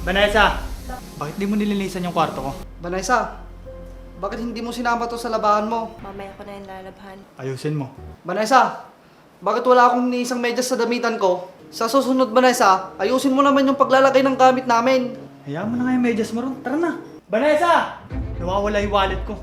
Vanessa! Bakit di mo nilinisan yung kwarto ko? Vanessa, bakit hindi mo sinama to sa labahan mo? Mamaya ko na yung lalabhan. Ayusin mo. Vanessa, bakit wala akong niisang medyas sa damitan ko? Sa susunod, Vanessa, ayusin mo naman yung paglalagay ng gamit namin. Hayaan mo na nga yung medyas mo ron. Tara na! Vanessa! Nawawala yung wallet ko.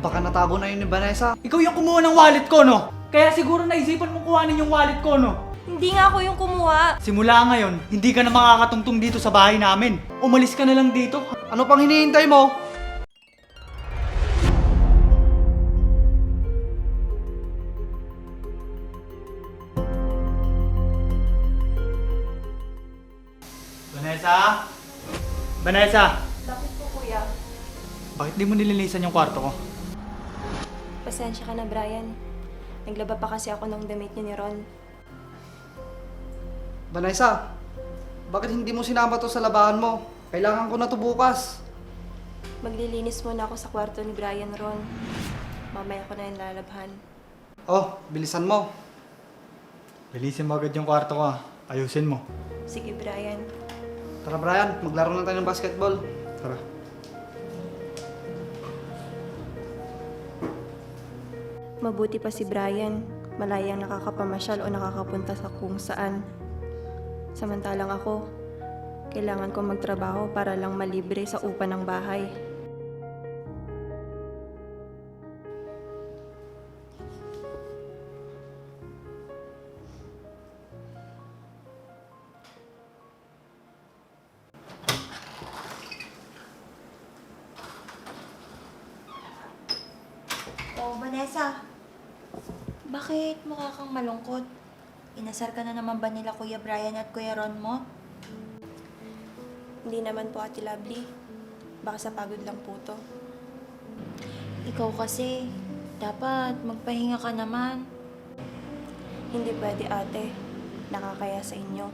Baka natago na yun ni Vanessa. Ikaw yung kumuha ng wallet ko, no? Kaya siguro naisipan mong kuhanin yung wallet ko, no? Hindi nga ako yung kumuha. Simula ngayon, hindi ka na makakatungtong dito sa bahay namin. Umalis ka na lang dito. Ano pang hinihintay mo? Vanessa? Vanessa! Bakit po, kuya? Bakit di mo nilinisan yung kwarto ko? Pasensya ka na, Brian. Naglaba pa kasi ako ng damit niya ni Ron. Vanessa, bakit hindi mo sinama to sa labahan mo? Kailangan ko na to bukas. Maglilinis muna ako sa kwarto ni Brian, Ron. Mamaya ko na yung lalabhan. Oh, bilisan mo. Bilisin mo agad yung kwarto ko, ah. Ayusin mo. Sige, Brian. Tara Brian, maglaro na tayo ng basketball. Tara. Mabuti pa si Brian. Malayang nakakapamasyal o nakakapunta sa kung saan. Samantalang ako, kailangan ko magtrabaho para lang malibre sa upa ng bahay. Oh, Vanessa. Bakit mukha kang malungkot? Inasar ka na naman ba nila Kuya Brian at Kuya Ron mo? Hindi naman po, Ate Lovely. Baka sa pagod lang po to. Ikaw kasi, dapat magpahinga ka naman. Hindi pwede, ate. Nakakaya sa inyo.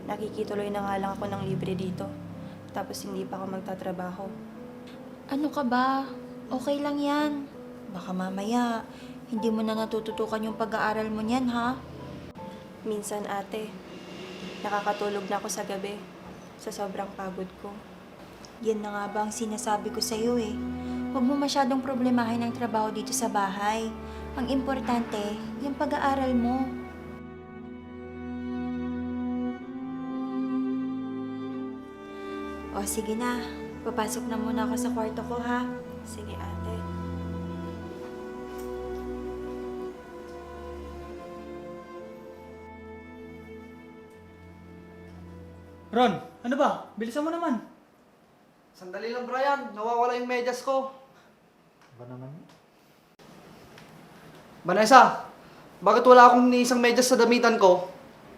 Nakikituloy na nga lang ako ng libre dito. Tapos hindi pa ako magtatrabaho. Ano ka ba? Okay lang yan. Baka mamaya, hindi mo na natututukan yung pag-aaral mo niyan, ha? Minsan, ate, nakakatulog na ako sa gabi sa sobrang pagod ko. Yan na nga ba ang sinasabi ko sa'yo eh. Huwag mo masyadong problemahin ang trabaho dito sa bahay. Ang importante, yung pag-aaral mo. O sige na, papasok na muna ako sa kwarto ko ha. Sige, ate. Ron, ano ba? Bilisan mo naman. Sandali lang Brian, nawawala yung medyas ko. Ba naman? Vanessa, bakit wala akong niisang medyas sa damitan ko?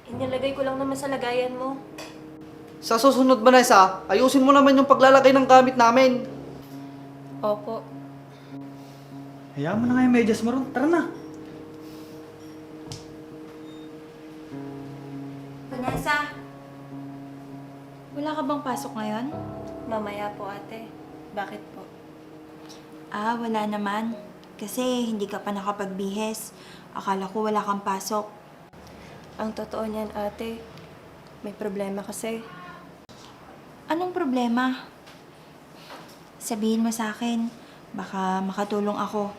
Inilagay ko lang naman sa lagayan mo. Sa susunod, Vanessa, ayusin mo naman yung paglalagay ng gamit namin. Opo. Hayaan mo na nga yung medyas mo ron. Tara na. Vanessa, wala ka bang pasok ngayon? Mamaya po, ate. Bakit po? Ah, wala naman. Kasi hindi ka pa nakapagbihes. Akala ko wala kang pasok. Ang totoo niyan, ate, may problema kasi. Anong problema? Sabihin mo sa akin. Baka makatulong ako.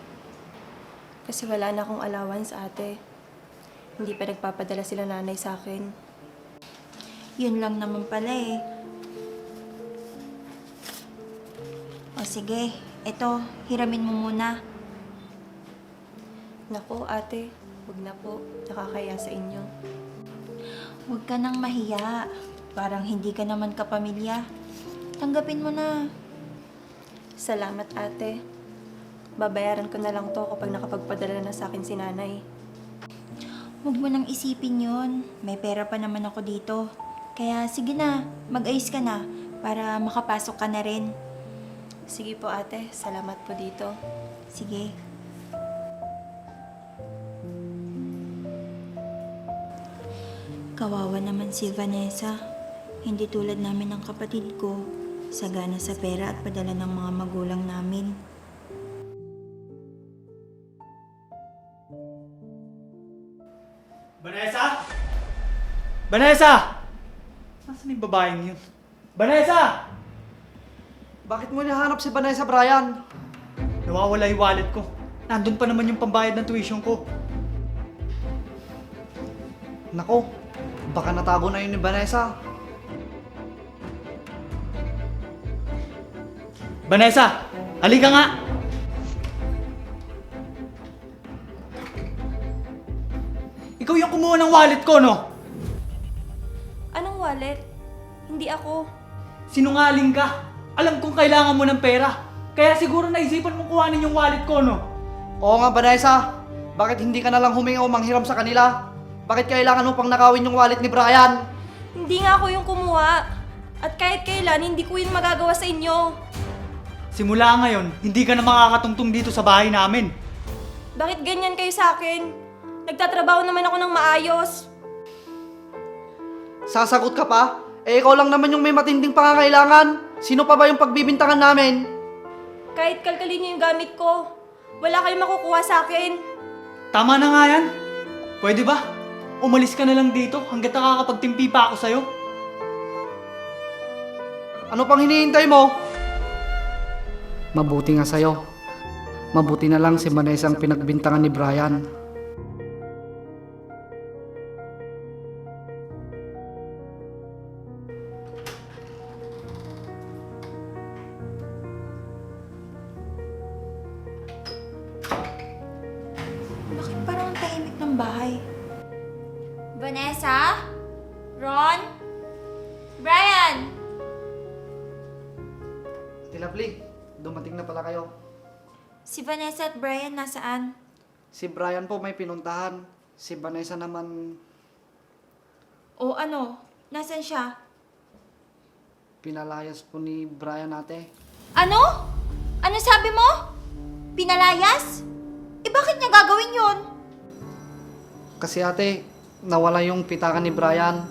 Kasi wala na akong allowance, ate. Hindi pa nagpapadala sila nanay sa akin. Yun lang naman pala eh. O sige, eto, hiramin mo muna. Naku, ate, huwag na po. Nakakaya sa inyo. Huwag ka nang mahiya. Parang hindi ka naman kapamilya. Tanggapin mo na. Salamat, ate. Babayaran ko na lang to kapag nakapagpadala na sa akin si nanay. Huwag mo nang isipin yun. May pera pa naman ako dito. Kaya sige na, mag-ayos ka na para makapasok ka na rin. Sige po, ate. Salamat po dito. Sige. Kawawa naman si Vanessa. Hindi tulad namin ng kapatid ko. Sagana sa pera at padala ng mga magulang namin. Vanessa! Vanessa! Nasaan yung babaeng yun? Vanessa! Bakit mo hinahanap si Vanessa, Brian? Nawawala yung wallet ko. Nandun pa naman yung pambayad ng tuition ko. Nako, baka natago na yun ni Vanessa. Vanessa! Halika nga! Ikaw yung kumuha ng wallet ko, no? Anong wallet? Hindi ako. Sinungaling ka. Alam kong kailangan mo ng pera. Kaya siguro naisipan mong kuhanin yung wallet ko, no? Oo nga, Vanessa. Bakit hindi ka na lang huminga o manghiram sa kanila? Bakit kailangan mo pang nakawin yung wallet ni Brian? Hindi nga ako yung kumuha. At kahit kailan, hindi ko yun magagawa sa inyo. Simula ngayon, hindi ka na makakatungtong dito sa bahay namin. Bakit ganyan kayo sa akin? Nagtatrabaho naman ako ng maayos. Sasagot ka pa? Eh, ikaw lang naman yung may matinding pangangailangan. Sino pa ba yung pagbibintangan namin? Kahit kalkalin niyo yung gamit ko, wala kayong makukuha sa akin. Tama na nga yan. Pwede ba? Umalis ka na lang dito hanggat nakakapagtimpi pa ako sa'yo. Ano pang hinihintay mo? Mabuti nga sa'yo. Mabuti na lang si Vanessa ang pinagbintangan ni Brian. Bakit parang ang tahimik ng bahay? Vanessa? Ron? Brian? Ate Lovely, dumating na pala kayo. Si Vanessa at Brian nasaan? Si Brian po may pinuntahan. Si Vanessa naman O ano? Nasaan siya? pinalayas po ni Brian, ate. Ano? Ano sabi mo? Pinalayas? Eh bakit niya gagawin yun? Kasi ate, nawala yung pitakan ni Brian.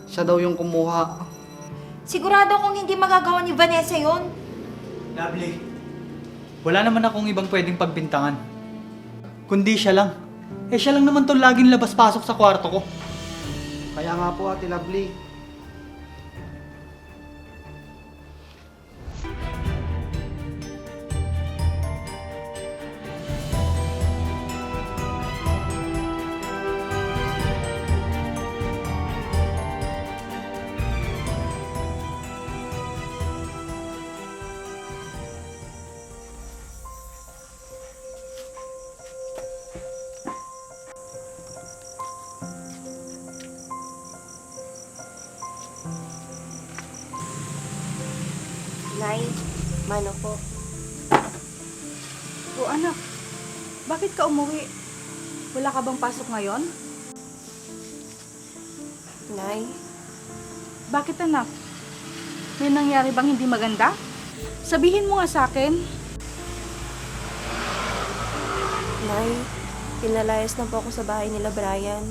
Siya daw yung kumuha. Sigurado kung hindi magagawa ni Vanessa yun. Lovely. Wala naman akong ibang pwedeng pagbintangan. Kundi siya lang. Eh siya lang naman to laging labas-pasok sa kwarto ko. Kaya nga po, ate Lovely. Nay, mano po. O anak, bakit ka umuwi? Wala ka bang pasok ngayon? Nay, Bakit anak? May nangyari bang hindi maganda? Sabihin mo nga sa akin. Nay, pinalayas na po ako sa bahay nila Brian.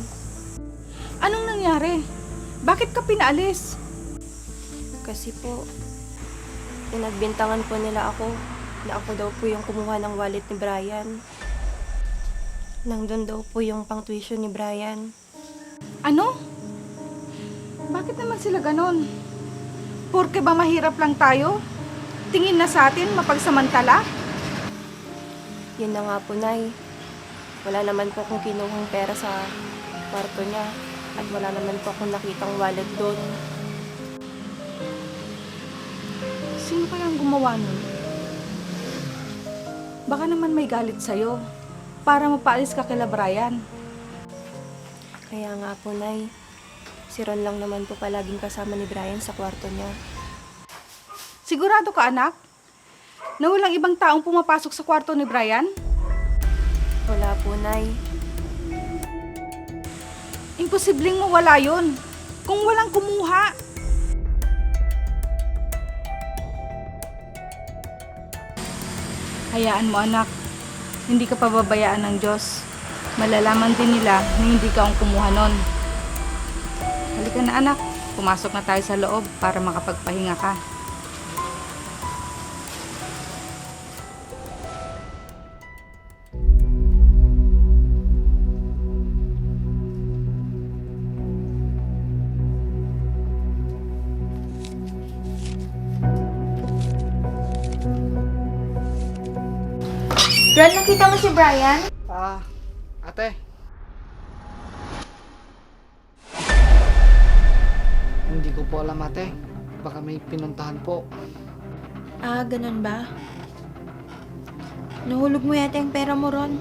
Anong nangyari? Bakit ka pinaalis? Kasi po, pinagbintangan po nila ako na ako daw po yung kumuha ng wallet ni Brian. Nandun daw po yung pang-tuition ni Brian. Ano? Bakit naman sila ganon? Porke ba mahirap lang tayo? Tingin na sa atin mapagsamantala? Yun na nga po, Nay. Wala naman po akong kinuhang pera sa kwarto niya. At wala naman po akong nakitang wallet doon. Sino kayang gumawa nun? Baka naman may galit sa'yo para mapaalis ka kila Brian. Kaya nga po, Nay. Si Ron lang naman po palaging kasama ni Brian sa kwarto niya. Sigurado ka, anak? Na walang ibang taong pumapasok sa kwarto ni Brian? Wala po, Nay. Imposibleng mawala yun. Kung walang kumuha. Hayaan mo, anak. Hindi ka pababayaan ng Diyos. Malalaman din nila na hindi ka ang kumuha nun. Halika na, anak. Pumasok na tayo sa loob para makapagpahinga ka. Ron, nakita mo si Brian? Ate. Hindi ko po alam, ate. Baka may pinuntahan po. Ganun ba? Nahulog mo yata yung pera mo, Ron.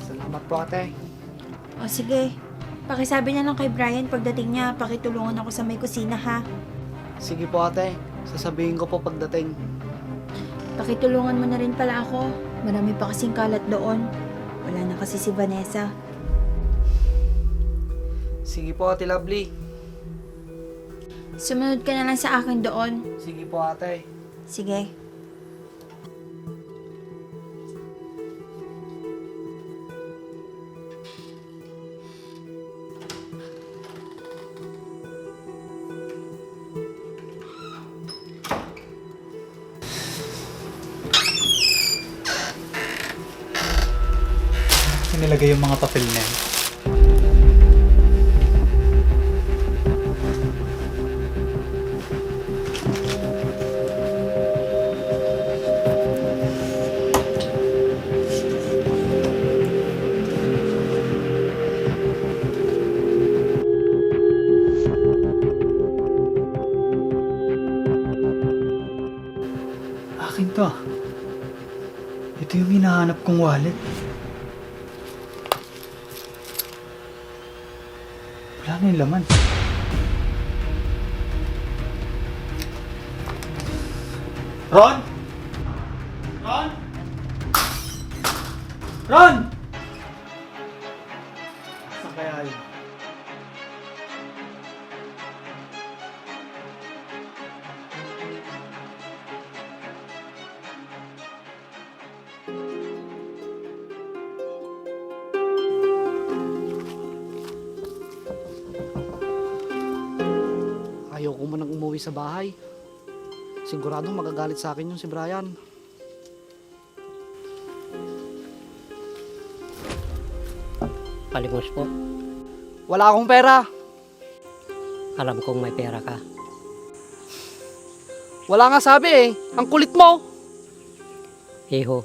Salamat po, ate. O sige, pakisabi na lang kay Brian pagdating niya, pakitulungan ako sa may kusina ha. Sige po, ate. Sasabihin ko po pagdating. Pakitulungan mo na rin pala ako. Marami pa kasing kalat doon. Wala na kasi si Vanessa. Sige po, ate Lovely. Sumunod ka na lang sa akin doon. Sige po, ate. Sige. Nilagay yung mga papel na yun. Akin to. Ito yung hinahanap kong wallet. Wala na yung laman. Ron! Ron! Ron! Saan kaya yun? Ayaw ko munang umuwi sa bahay. Siguradong magagalit sa akin yung si Brian. Palimos po. Wala akong pera. Alam kong may pera ka. Wala nga sabi eh. Ang kulit mo. Iho,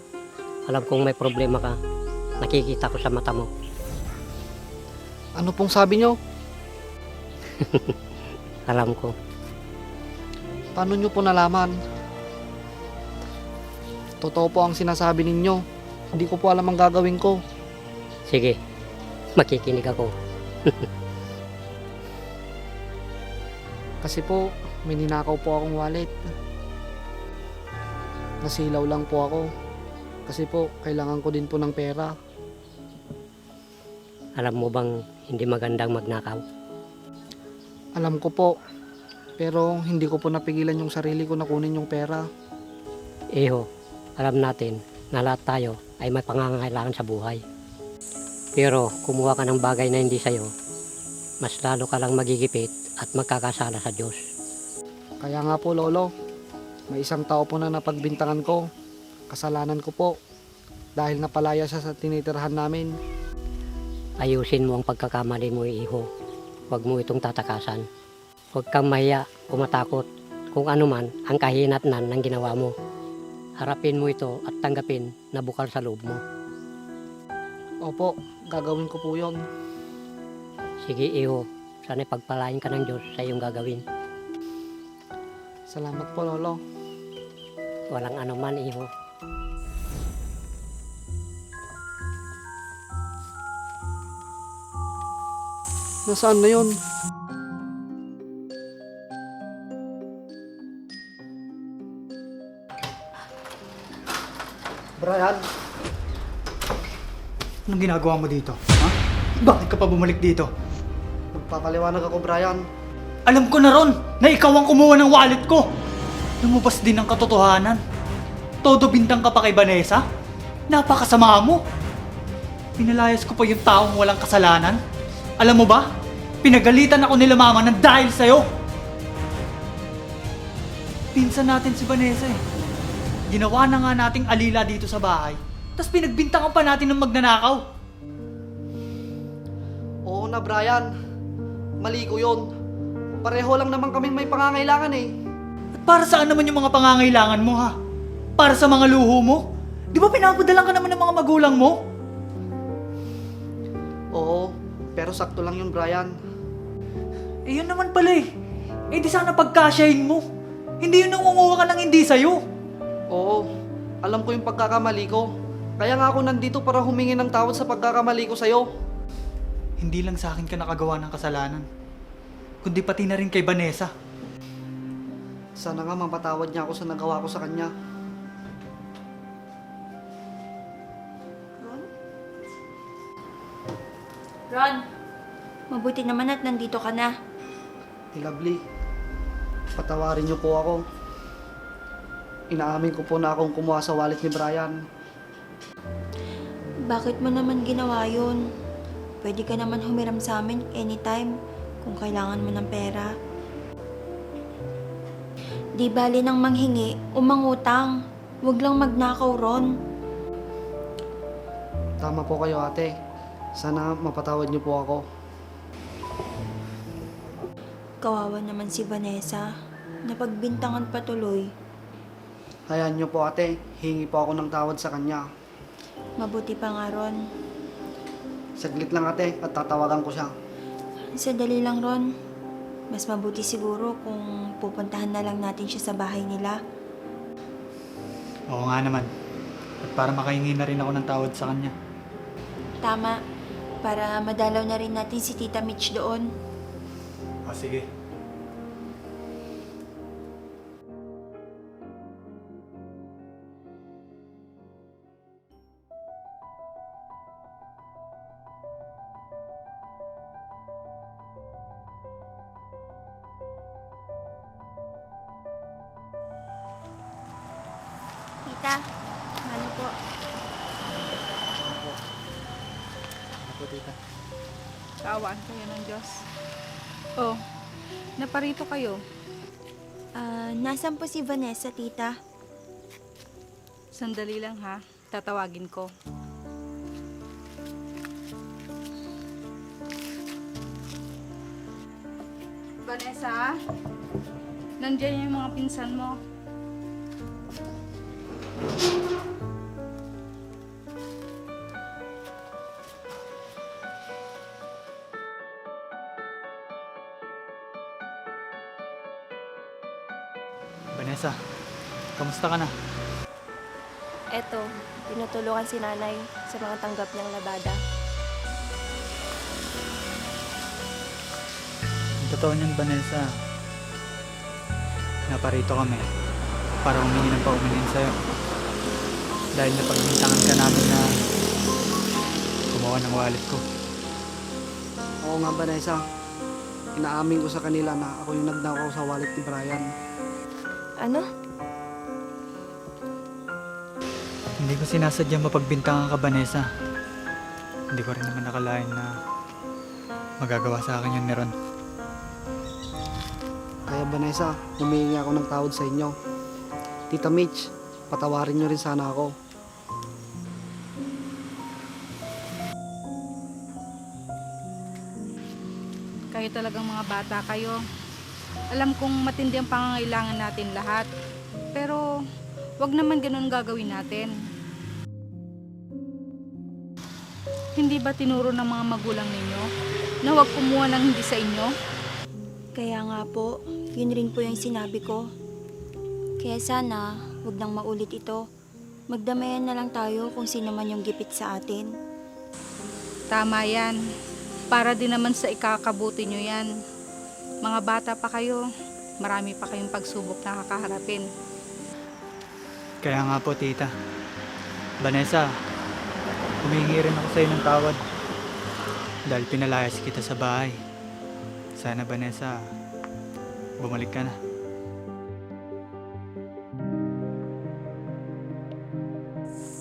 alam kong may problema ka. Nakikita ko sa mata mo. Ano pong sabi nyo? Alam ko. Paano nyo po nalaman? Totoo po ang sinasabi ninyo. Hindi ko po alam ang gagawin ko. Sige, makikinig ako. Kasi po, may ninakaw po akong wallet. Nasilaw lang po ako. Kasi po, kailangan ko din po ng pera. Alam mo bang hindi magandang magnakaw? Alam ko po. Pero hindi ko po napigilan yung sarili ko na kunin yung pera. Iho, alam natin na lahat tayo ay may pangangailangan sa buhay. Pero kumuha ka ng bagay na hindi sa'yo, mas lalo ka lang magigipit at magkakasala sa Diyos. Kaya nga po, Lolo, may isang tao po na napagbintangan ko. Kasalanan ko po. Dahil napalaya siya sa tinitirhan namin. Ayusin mo ang pagkakamali mo, Iho. Huwag mo itong tatakasan. Huwag kang mahiya o matakot kung ano man ang kahinatnan ng ginawa mo. Harapin mo ito at tanggapin na bukal sa loob mo. Opo, gagawin ko po yun. Sige, Iho. Sana'y pagpalain ka ng Diyos sa iyong gagawin. Salamat po, Lolo. Walang anuman, Iho. Nasaan na yun? Brian, Anong ginagawa mo dito? Ha? Bakit ka pa bumalik dito? magpapaliwanag ako, Brian. Alam ko na ron na ikaw ang kumuha ng wallet ko. Lumabas din ang katotohanan. Todo bintang ka pa kay Vanessa? Napakasama mo. Pinalayas ko pa yung taong walang kasalanan. Alam mo ba? Pinagalitan ako nila mama ng dahil sa'yo. Pinsan natin si Vanessa eh. Ginawa na nga nating alila dito sa bahay. Tapos pinagbintangan pa natin ng magnanakaw. Oo na, Brian. Mali ko yun. Pareho lang naman kaming may pangangailangan eh. At para saan naman yung mga pangangailangan mo ha? Para sa mga luho mo? Di ba pinapadalan ka naman ng mga magulang mo? Oo, pero sakto lang yun, Brian. Eh yun naman pala eh. Eh di sana pagkasyahin mo. Hindi yun nangunguha ka ng hindi sa'yo. Oo, alam ko yung pagkakamali ko. Kaya nga ako nandito para humingi ng tawad sa pagkakamali ko sa'yo. Hindi lang sa akin ka nakagawa ng kasalanan, kundi pati na rin kay Vanessa. Sana nga mapatawad niya ako sa nagawa ko sa kanya. Ron, mabuti naman at nandito ka na. Lovely, patawarin niyo po ako. Inaamin ko po na akong kumuha sa wallet ni Brian. Bakit mo naman ginawa yun? Pwede ka naman humiram sa amin anytime kung kailangan mo ng pera. Di bali nang manghingi o mangutang. Huwag lang magnakaw, Ron. Tama po kayo, ate. Sana mapatawad niyo po ako. Kawawa naman si Vanessa. Napagbintangan pa tuloy. Hayaan niyo po, ate. Hingi po ako ng tawad sa kanya. Mabuti pa nga, Ron. Saglit lang, ate, at tatawagan ko siya. Sadali lang, Ron. Mas mabuti siguro kung pupuntahan na lang natin siya sa bahay nila. Oo nga naman. At para makahingi na rin ako ng tawad sa kanya. Tama. Para madalaw na rin natin si Tita Mitch doon. O sige. Tita, ano po? Ako, tita. Kaawaan kayo ng Diyos. Oh, naparito kayo. Nasaan po si Vanessa, Tita? Sandali lang ha, tatawagin ko. Vanessa? Nandiyan yung mga pinsan mo. Vanessa, kamusta ka na? Eto, tinutulungan si nanay sa mga tanggap niyang labada. Ang totoo niyan, Vanessa, naparito kami para humingi ng paumanhin sa'yo. Dahil napagbintangan ka namin na kumuha ng wallet ko. Oo nga, Vanessa. Inaamin ko sa kanila na ako yung nagnakaw sa wallet ni Brian. Ano? Hindi ko sinasadyang mapagbintangan ka, Vanessa. Hindi ko rin naman nakalain na magagawa sa akin yun ni Ron. Kaya, Vanessa, humingi ako ng tawad sa inyo. Tita Mitch, patawarin niyo rin sana ako. Kayo talagang mga bata kayo. Alam kong matindi ang pangangailangan natin lahat. Pero, wag naman ganun gagawin natin. Hindi ba tinuro ng mga magulang ninyo na huwag kumuha ng hindi sa inyo? Kaya nga po, yun rin po yung sinabi ko. Kaya sana, huwag nang maulit ito. Magdamayan na lang tayo kung sino man yung gipit sa atin. Tama yan. Para din naman sa ikakabuti nyo yan. Mga bata pa kayo, marami pa kayong pagsubok na kakaharapin. Kaya nga po, tita. Vanessa, humingi rin ako sa'yo ng tawad. Dahil pinalayas kita sa bahay. Sana, Vanessa, bumalik ka na.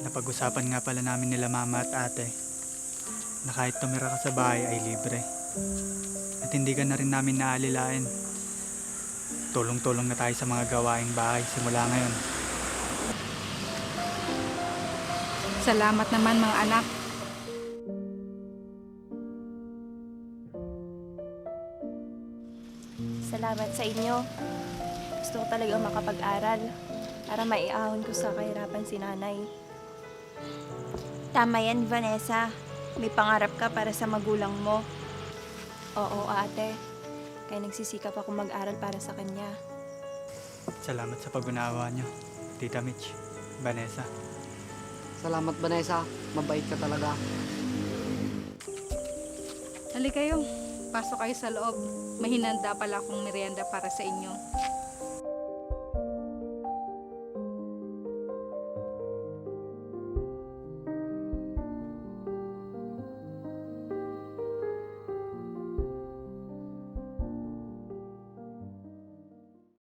Napag-usapan nga pala namin nila mama at ate na kahit tumira ka sa bahay ay libre. At hindi ka na rin namin naalilain. Tulong-tulong na tayo sa mga gawaing bahay simula ngayon. Salamat naman mga anak. Salamat sa inyo. Gusto ko talagang makapag-aral. para maiahon ko sa kahirapan si nanay. Tama yan, Vanessa. May pangarap ka para sa magulang mo. Oo, ate. Kaya nagsisikap ako mag-aral para sa kanya. Salamat sa pag-unawa niyo, Tita Mitch, Vanessa. Salamat, Vanessa. Mabait ka talaga. Halika kayo. Pasok kayo sa loob. May hinanda pala akong merienda para sa inyo.